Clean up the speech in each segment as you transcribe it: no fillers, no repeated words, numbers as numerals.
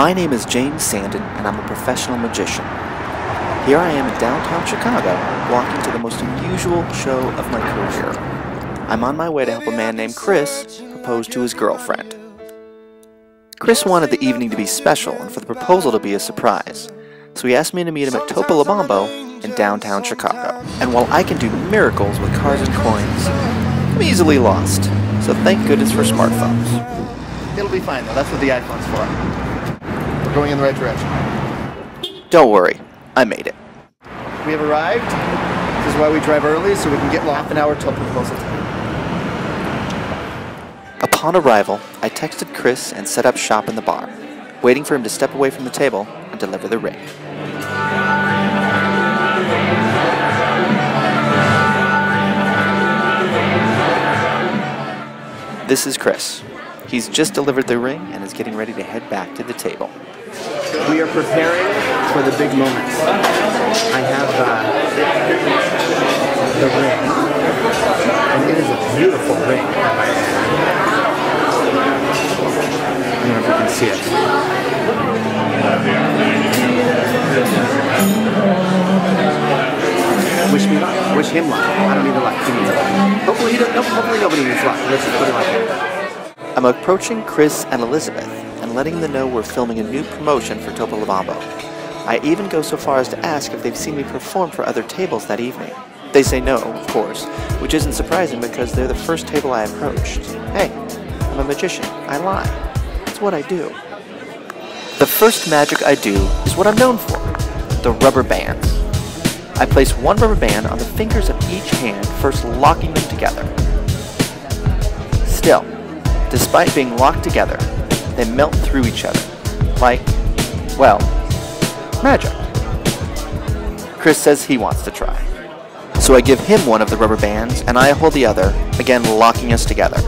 My name is James Sandin, and I'm a professional magician. Here I am in downtown Chicago, walking to the most unusual show of my career. I'm on my way to help a man named Chris propose to his girlfriend. Chris wanted the evening to be special and for the proposal to be a surprise, so he asked me to meet him at Topo Labambo in downtown Chicago. And while I can do miracles with cards and coins, I'm easily lost, so thank goodness for smartphones. It'll be fine though, that's what the iPhone's for. We're going in the right direction. Don't worry, I made it. We have arrived. This is why we drive early, so we can get half an hour till proposal time. Upon arrival, I texted Chris and set up shop in the bar, waiting for him to step away from the table and deliver the ring. This is Chris. He's just delivered the ring and is getting ready to head back to the table. We are preparing for the big moment. I have the ring, and it is a beautiful ring. I don't know if you can see it. Wish me luck. Wish him luck. I don't need the luck. He needs luck. Hopefully nobody needs luck. Let's just put it like that. I'm approaching Chris and Elizabeth and letting them know we're filming a new promotion for Topo Labambo. I even go so far as to ask if they've seen me perform for other tables that evening. They say no, of course, which isn't surprising because they're the first table I approached. Hey, I'm a magician. I lie. It's what I do. The first magic I do is what I'm known for, the rubber bands. I place one rubber band on the fingers of each hand, first locking them together. Still, despite being locked together, they melt through each other, like, well, magic. Chris says he wants to try. So I give him one of the rubber bands, and I hold the other, again locking us together.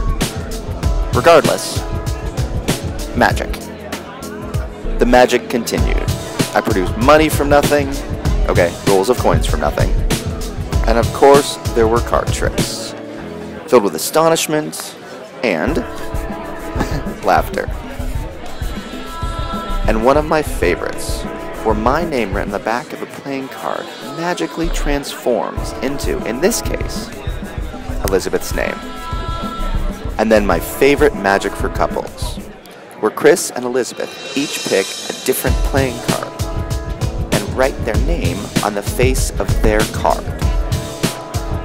Regardless, magic. The magic continued. I produced money from nothing, okay, rolls of coins from nothing, and of course there were card tricks, filled with astonishment and laughter. And one of my favorites, where my name written on the back of a playing card magically transforms into, in this case, Elizabeth's name. And then my favorite magic for couples, where Chris and Elizabeth each pick a different playing card and write their name on the face of their card.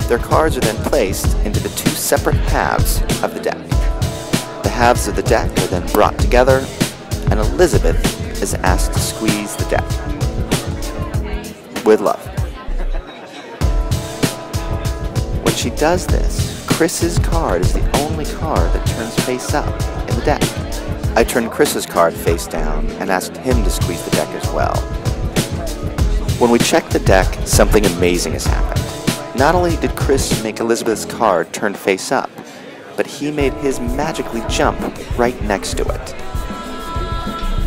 Their cards are then placed into the two separate halves of the deck. The halves of the deck are then brought together, and Elizabeth is asked to squeeze the deck. With love. When she does this, Chris's card is the only card that turns face up in the deck. I turned Chris's card face down and asked him to squeeze the deck as well. When we checked the deck, something amazing has happened. Not only did Chris make Elizabeth's card turn face up, but he made his magically jump right next to it.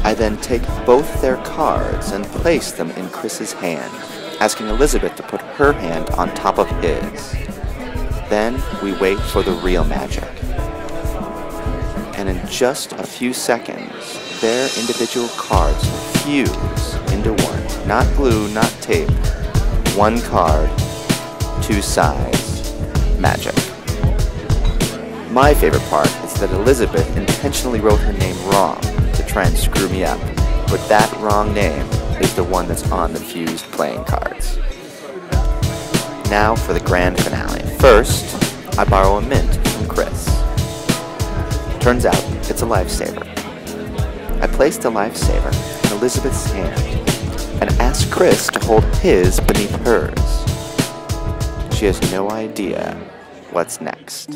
I then take both their cards and place them in Chris's hand, asking Elizabeth to put her hand on top of his. Then we wait for the real magic. And in just a few seconds, their individual cards fuse into one. Not glue, not tape. One card, two sides, magic. My favorite part is that Elizabeth intentionally wrote her name wrong to try and screw me up, but that wrong name is the one that's on the fused playing cards. Now for the grand finale. First, I borrow a mint from Chris. Turns out, it's a lifesaver. I place the lifesaver in Elizabeth's hand and ask Chris to hold his beneath hers. She has no idea what's next.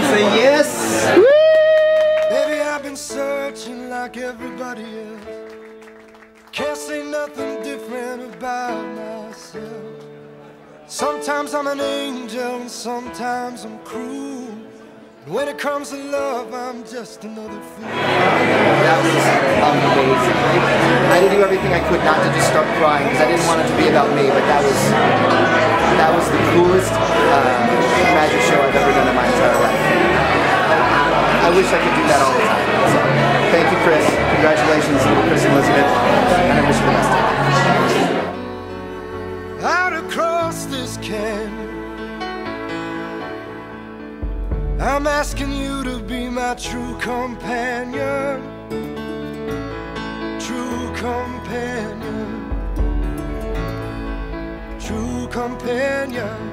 Say yes! Woo! about myself. Sometimes I'm an angel and sometimes I'm cruel. When it comes to love, I'm just another fool. That was amazing. I did do everything I could not to just start crying because I didn't want it to be about me, but that was the coolest magic show I've ever done in my entire life. I wish I could do that all the time. So, thank you, Chris. Congratulations to Chris and Elizabeth, and I wish you the best. Out across this canyon, I'm asking you to be my true companion. True companion. True companion.